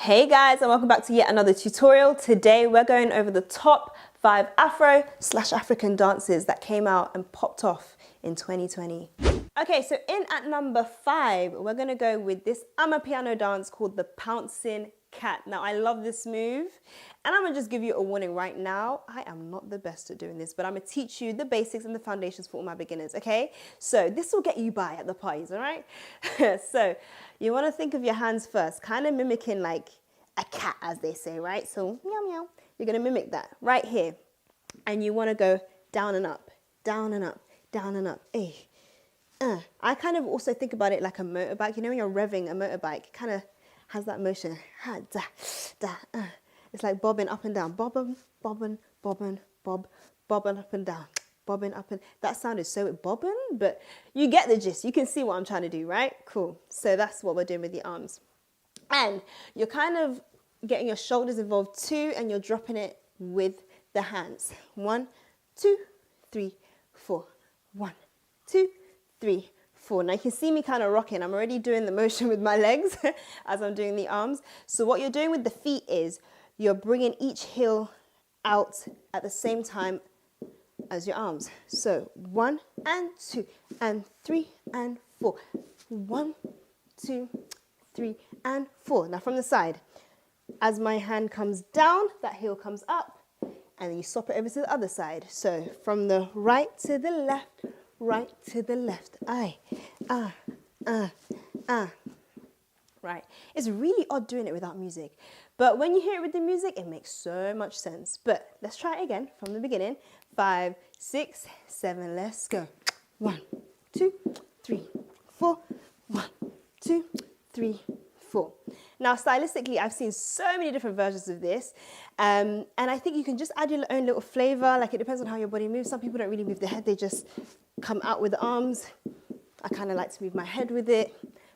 Hey guys, and welcome back to yet another tutorial. Today we're going over the top 5 Afro/African dances that came out and popped off in 2020. Okay, so in at number 5, we're gonna go with this Amapiano dance called the Pouncing Cat. Now I love this move, and I'm gonna just give you a warning right now. I am not the best at doing this, but I'm gonna teach you the basics and the foundations for all my beginners, okay? So this will get you by at the parties, all right? So you wanna think of your hands first, kind of mimicking like a cat, as they say, right? So meow meow, you're gonna mimic that right here. And you wanna go down and up, down and up, down and up, I kind of also think about it like a motorbike. You know when you're revving a motorbike, it kind of has that motion. It's like bobbing up and down. Bobbing, bobbing, bobbing, bob, bobbing up and down. Bobbing up and... That sounded so bobbing, but you get the gist. You can see what I'm trying to do, right? Cool. So that's what we're doing with the arms. And you're kind of getting your shoulders involved too, and you're dropping it with the hands. 1, 2, 3, 4. 1, 2, 3, 4. Now you can see me kind of rocking. I'm already doing the motion with my legs as I'm doing the arms. So what you're doing with the feet is you're bringing each heel out at the same time as your arms. So 1 and 2 and 3 and 4. 1, 2, 3 and 4. Now from the side, as my hand comes down, that heel comes up, and then you swap it over to the other side. So from the right to the left, right to the left. Right. It's really odd doing it without music, but when you hear it with the music, it makes so much sense. But let's try it again from the beginning. 5, 6, 7, let's go. 1, 2, 3, 4. 1, 2, 3, 4. Now, stylistically, I've seen so many different versions of this, and I think you can just add your own little flavor. Like, it depends on how your body moves. Some people don't really move their head, they just come out with the arms. I kind of like to move my head with it,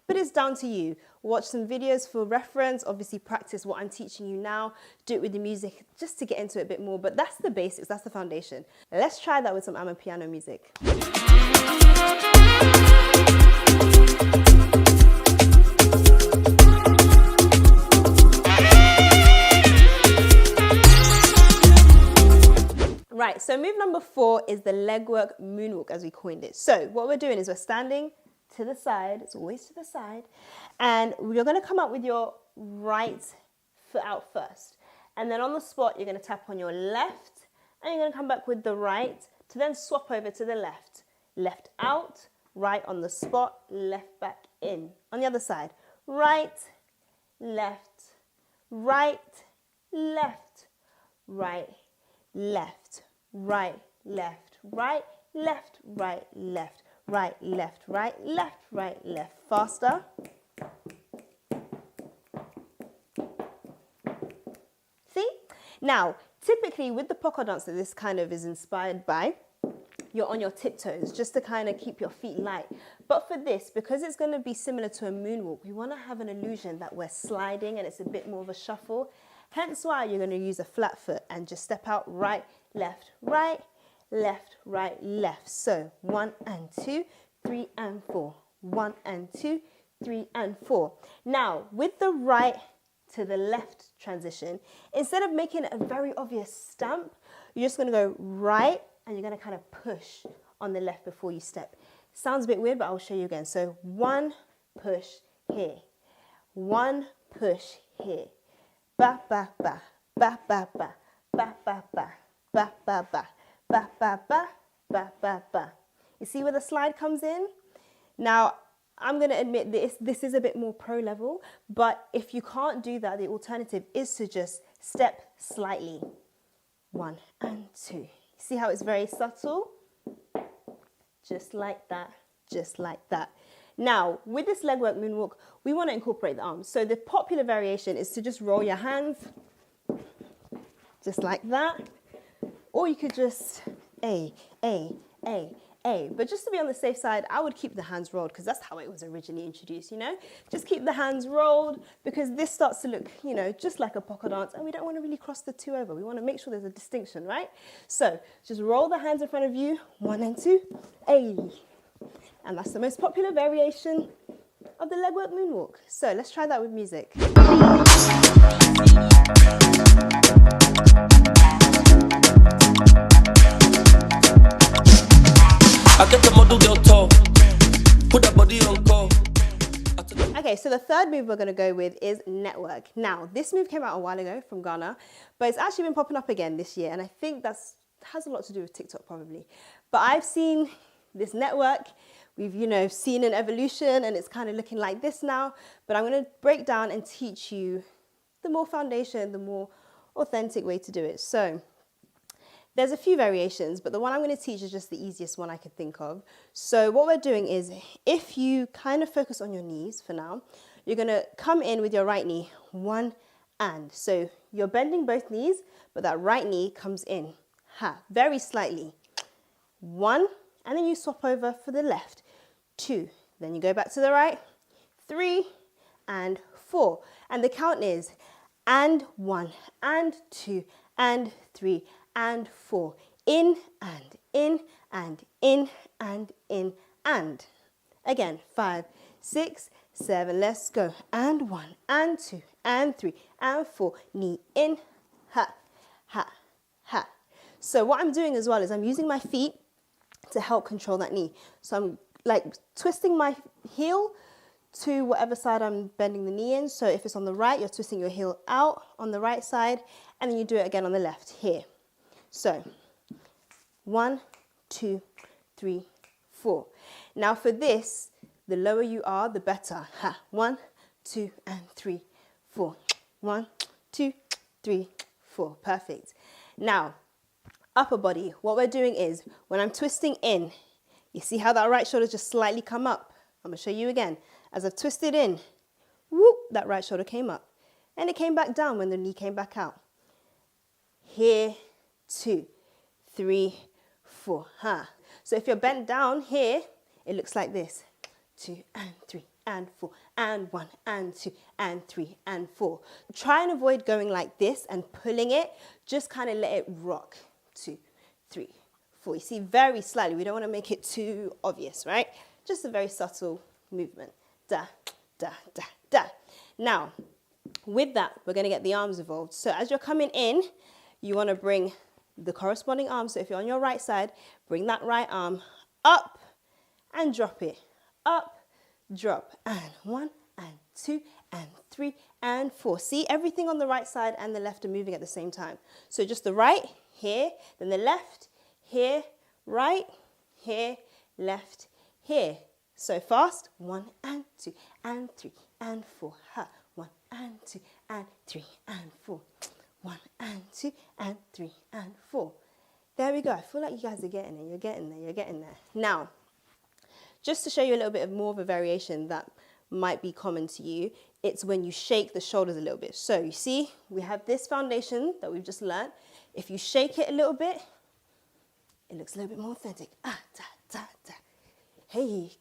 but it's down to you. Watch some videos for reference, obviously practice what I'm teaching you now, do it with the music just to get into it a bit more, but that's the basics, that's the foundation. Let's try that with some Amapiano music. Right, so move number 4 is the legwork moonwalk, as we coined it. So what we're doing is we're standing to the side, it's always to the side, and you're gonna come up with your right foot out first. And then on the spot, you're gonna tap on your left, and you're gonna come back with the right to then swap over to the left. Left out, right on the spot, left back in. On the other side, right, left, right, left, right, left, right, left, right, left, right, left, right, left, right, left, right, left. Faster. See? Now, typically with the polka dance that this kind of is inspired by, you're on your tiptoes just to kind of keep your feet light. But for this, because it's going to be similar to a moonwalk, we want to have an illusion that we're sliding and it's a bit more of a shuffle. Hence why you're going to use a flat foot and just step out right, left, right, left, right, left. So 1 and 2, 3 and 4. 1 and 2, 3 and 4. Now, with the right to the left transition, instead of making it a very obvious stamp, you're just going to go right and you're going to kind of push on the left before you step. Sounds a bit weird, but I'll show you again. So 1 push here, 1 push here. Ba ba ba ba ba ba ba ba ba ba ba ba ba ba ba ba ba ba. You see where the slide comes in? Now, I'm going to admit this is a bit more pro level, but if you can't do that, the alternative is to just step slightly. 1 and 2. See how it's very subtle? Just like that, just like that. Now, with this legwork moonwalk, we want to incorporate the arms. So the popular variation is to just roll your hands, just like that. Or you could just A. But just to be on the safe side, I would keep the hands rolled because that's how it was originally introduced, you know? Just keep the hands rolled because this starts to look, you know, just like a polka dance, and we don't want to really cross the 2 over. We want to make sure there's a distinction, right? So just roll the hands in front of you, 1 and 2, A. And that's the most popular variation of the legwork moonwalk. So let's try that with music. I get the model girl tall. Put that body on call. Okay, so the third move we're going to go with is network. Now, this move came out a while ago from Ghana, but it's actually been popping up again this year, and I think that's has a lot to do with TikTok probably. But I've seen this network, we've, you know, seen an evolution, and it's kind of looking like this now, but I'm going to break down and teach you the more foundation, the more authentic way to do it. So there's a few variations, but the one I'm going to teach is just the easiest one I could think of. So what we're doing is, if you kind of focus on your knees for now, you're going to come in with your right knee, one and. So you're bending both knees, but that right knee comes in, very slightly. One, and then you swap over for the left. Two, then you go back to the right. Three, and four. And the count is, and one, and two, and three, and four. In, and in, and in, and in, and. Again, 5, 6, 7, let's go. And 1, and 2, and 3, and 4. Knee in, ha, ha, ha. So what I'm doing as well is I'm using my feet to help control that knee. So I'm like twisting my heel to whatever side I'm bending the knee in. So if it's on the right, you're twisting your heel out on the right side, and then you do it again on the left here. So 1, 2, 3, 4. Now for this, the lower you are, the better. 1, 2, and 3, 4. 1, 2, 3, 4. Perfect. Now, upper body, what we're doing is, when I'm twisting in, you see how that right shoulder just slightly come up? I'm going to show you again. As I've twisted in, whoop, that right shoulder came up. And it came back down when the knee came back out. Here, 2, 3, 4. So if you're bent down here, it looks like this. 2 and 3 and 4 and 1 and 2 and 3 and 4. Try and avoid going like this and pulling it. Just kind of let it rock. 2, 3, 4. You see, very slightly. We don't want to make it too obvious, right? Just a very subtle movement. Da, da, da, da. Now, with that, we're going to get the arms involved. So as you're coming in, you want to bring the corresponding arm. So if you're on your right side, bring that right arm up and drop it. Up, drop, and 1, and 2, and 3, and 4. See, everything on the right side and the left are moving at the same time. So just the right, here, then the left, here, right, here, left, here. So fast, 1, and 2, and 3, and 4. 1, and 2, and 3, and 4. 1, and 2, and 3, and 4. There we go. I feel like you guys are getting it. You're getting there. You're getting there. Now, just to show you a little bit more of a variation that might be common to you, it's when you shake the shoulders a little bit. So you see, we have this foundation that we've just learned. If you shake it a little bit, it looks a little bit more authentic. Da, da, da. Hey,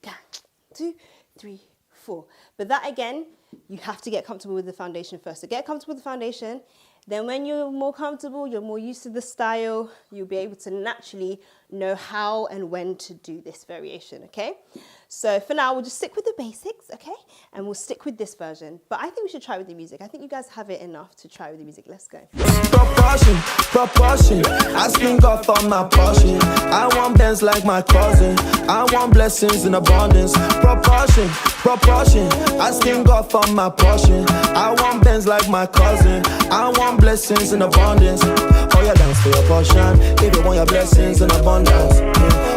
2, 3, 4. But that again, you have to get comfortable with the foundation first. So get comfortable with the foundation. Then when you're more comfortable, you're more used to the style, you'll be able to naturally know how and when to do this variation, okay? So for now, we'll just stick with the basics, okay? And we'll stick with this version. But I think we should try with the music. I think you guys have it enough to try with the music. Let's go. Proportion, proportion. Asking God for my portion. I want bands like my cousin. I want blessings in abundance. Proportion, proportion. Asking God for my portion. I want bands like my cousin. I want blessings in abundance. Oh, yeah, dance for your portion. If you want your blessings in abundance,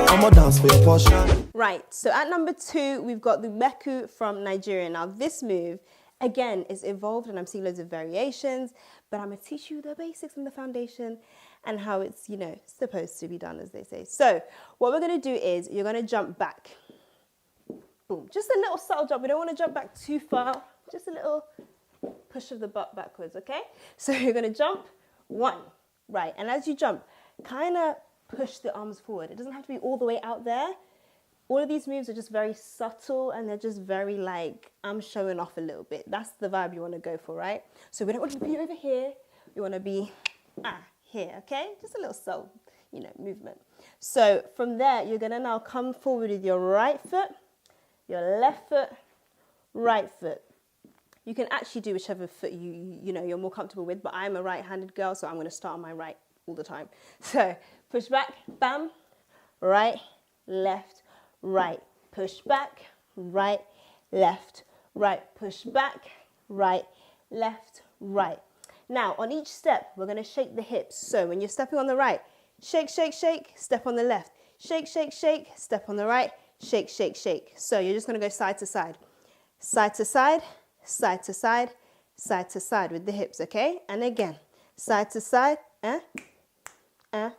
I'm gonna dance for your portion. Right, so at number 2, we've got the Meku from Nigeria. Now this move, again, is evolved and I'm seeing loads of variations, but I'm gonna teach you the basics and the foundation and how it's, you know, supposed to be done, as they say. So what we're gonna do is you're gonna jump back. Boom, just a little subtle jump. We don't wanna jump back too far, just a little push of the butt backwards, okay? So you're gonna jump, 1, right, and as you jump, kind of push the arms forward. It doesn't have to be all the way out there. All of these moves are just very subtle and they're just very like, I'm showing off a little bit. That's the vibe you want to go for, right? So we don't want to be over here. We want to be here, okay? Just a little subtle, you know, movement. So from there, you're going to now come forward with your right foot, your left foot, right foot. You can actually do whichever foot you know, you're more comfortable with, but I'm a right-handed girl, so I'm going to start on my right all the time. So push back, bam, right, left, right, push back, right, left, right, push back, right, left, right. Now, on each step, we're going to shake the hips. So when you're stepping on the right, shake, shake, shake, step on the left. Shake, shake, shake, step on the right, shake, shake, shake. So you're just going to go side to side. Side to side, side to side, side to side with the hips, okay? And again, side to side, and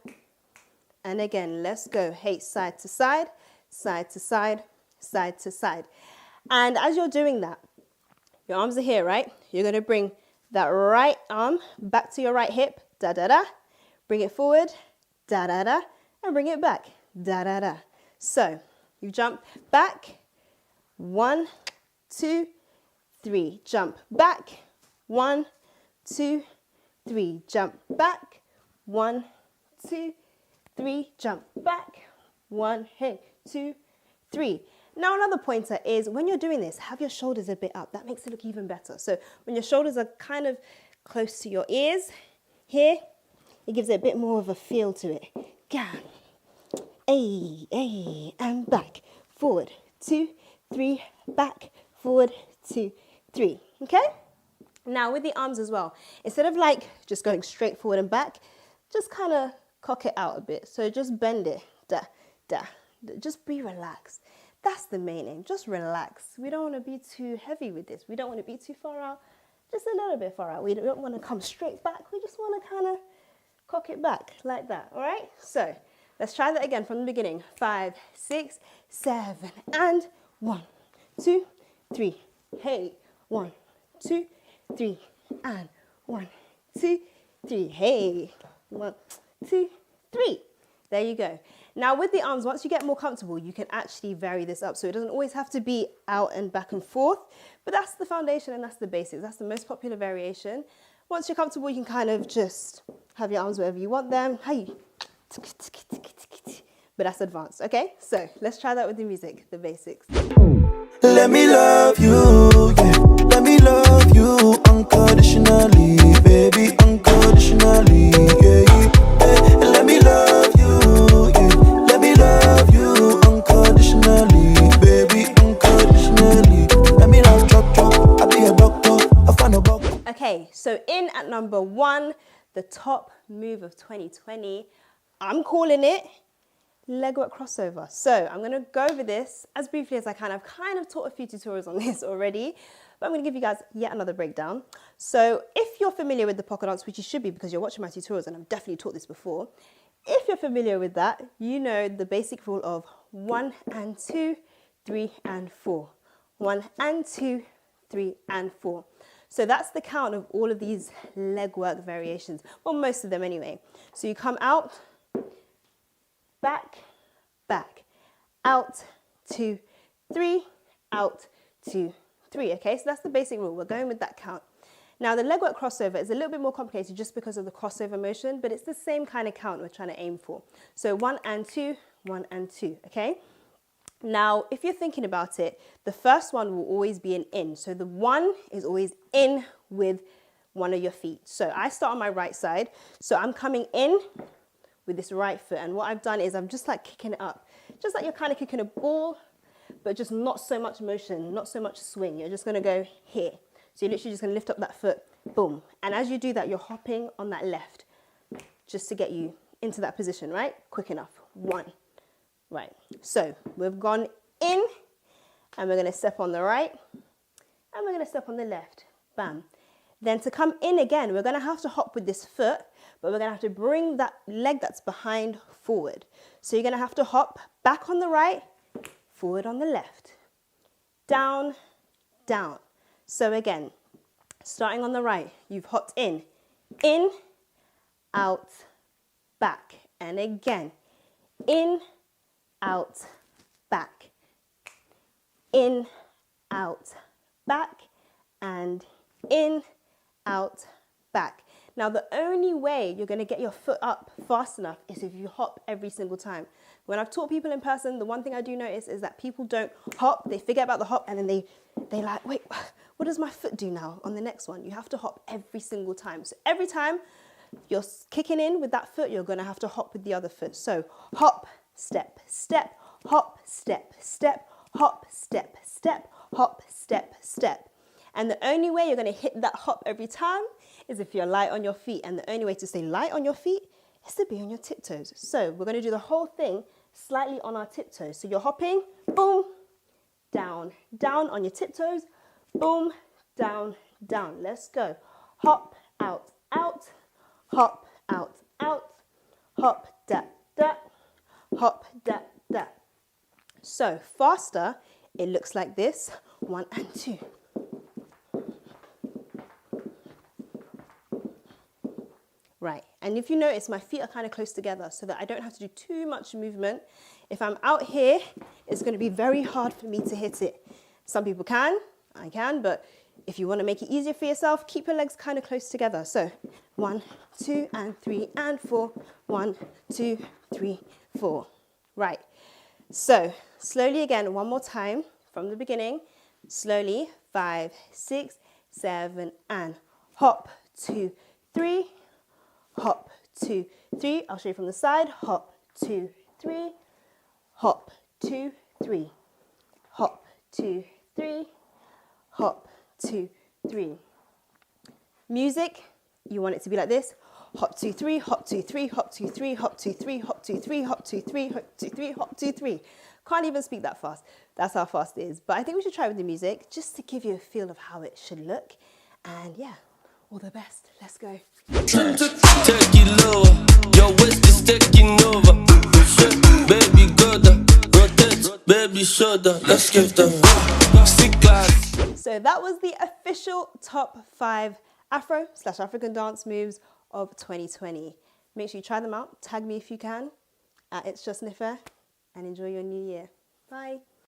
again, let's go. Hey, side to side, side to side, side to side. And as you're doing that, your arms are here, right? You're going to bring that right arm back to your right hip, da-da-da. Bring it forward, da-da-da, and bring it back, da-da-da. So you jump back, 1, 2, 3. Jump back, 1, 2, 3. Jump back, 1, 2, 3. Jump back, 1, 2, 3. Now another pointer is when you're doing this, have your shoulders a bit up. That makes it look even better. So when your shoulders are kind of close to your ears, here, it gives it a bit more of a feel to it. Down, and back, forward, 2, 3, back, forward, 2, 3. Okay? Now with the arms as well, instead of like just going straight forward and back, just kind of cock it out a bit. So just bend it, da, da. Just be relaxed. That's the main aim, just relax. We don't want to be too heavy with this. We don't want to be too far out, just a little bit far out. We don't want to come straight back. We just want to kind of cock it back like that, all right? So let's try that again from the beginning. 5, 6, 7, and 1, 2, 3. Hey, 1, 2, 3, and 1, 2, 3. Hey, 1, 2, 3. There you go. Now with the arms, once you get more comfortable, you can actually vary this up. So it doesn't always have to be out and back and forth, but that's the foundation and that's the basics. That's the most popular variation. Once you're comfortable, you can kind of just have your arms wherever you want them. Hey, but that's advanced, okay? So let's try that with the music, the basics. Let me love you, yeah. Let me love you unconditionally, baby, unconditionally, yeah. Hey, let me love you, yeah. Let me love you unconditionally, baby, unconditionally. Let me love drop, drop. I'll be a doctor, I find a book. Okay, so in at number 1, the top move of 2020, I'm calling it legwork crossover. So I'm going to go over this as briefly as I can. I've kind of taught a few tutorials on this already, but I'm going to give you guys yet another breakdown. So if you're familiar with the pocket dance, which you should be because you're watching my tutorials and I've definitely taught this before, if you're familiar with that, you know the basic rule of 1 and 2, 3 and 4. 1 and 2, 3 and 4. So that's the count of all of these legwork variations. Well, most of them anyway. So you come out, back, back, out, 2, 3, out, 2, 3. Okay, so that's the basic rule. We're going with that count. Now the legwork crossover is a little bit more complicated just because of the crossover motion, but it's the same kind of count we're trying to aim for. So 1 and 2, 1 and 2, okay? Now, if you're thinking about it, the first one will always be an in. So the 1 is always in with one of your feet. So I start on my right side. So I'm coming in with this right foot. And what I've done is I'm just like kicking it up. Just like you're kind of kicking a ball, but just not so much motion, not so much swing. You're just going to go here. So you're literally just going to lift up that foot, boom. And as you do that, you're hopping on that left just to get you into that position, right? Quick enough. 1. Right. So we've gone in and we're going to step on the right and we're going to step on the left. Bam. Then to come in again, we're going to have to hop with this foot, but we're going to have to bring that leg that's behind forward. So you're going to have to hop back on the right, forward on the left, down, down. So again, starting on the right, you've hopped in, out, back, and again, in, out, back, in, out, back, and in, out, back. Now the only way you're going to get your foot up fast enough is if you hop every single time. When I've taught people in person, the one thing I do notice is that people don't hop, they forget about the hop, and then they like, wait, what does my foot do now on the next one? You have to hop every single time. So every time you're kicking in with that foot, you're going to have to hop with the other foot. So hop, step, step, hop, step, step, hop, step, step, hop, step, step. And the only way you're going to hit that hop every time is if you're light on your feet. And the only way to stay light on your feet is to be on your tiptoes. So we're going to do the whole thing slightly on our tiptoes. So you're hopping, boom, down, down on your tiptoes, boom, down, down. Let's go. Hop, out, out, hop, out, out, hop, da, da, hop, da, da. So faster, it looks like this. 1 and 2. Right, and if you notice, my feet are kind of close together so that I don't have to do too much movement. If I'm out here, it's going to be very hard for me to hit it. Some people can, I can, but if you want to make it easier for yourself, keep your legs kind of close together. So 1, 2, and 3, and 4. 1, 2, 3, 4. Right, so slowly again, one more time from the beginning. Slowly, 5, 6, 7, and hop, 2, 3. Hop, 2, 3. I'll show you from the side. Hop, 2, 3. Hop, 2, 3. Hop, 2, 3. Hop, 2, 3. Music, you want it to be like this. Hop, 2, 3. Hop, 2, 3. Hop, 2, 3. Hop, 2, 3. Hop, 2, 3. Hop, 2, 3. Hop, 2, 3. Hop, 2, 3. Can't even speak that fast. That's how fast it is. But I think we should try with the music just to give you a feel of how it should look. And yeah, all the best. Let's go. Take it lower, your waist is taking over. Baby, go down, rotate, baby, shoulder. Let's give them stick class. So that was the official top 5 Afro/African dance moves of 2020. Make sure you try them out. Tag me if you can at It's Just Nifer, and enjoy your new year. Bye.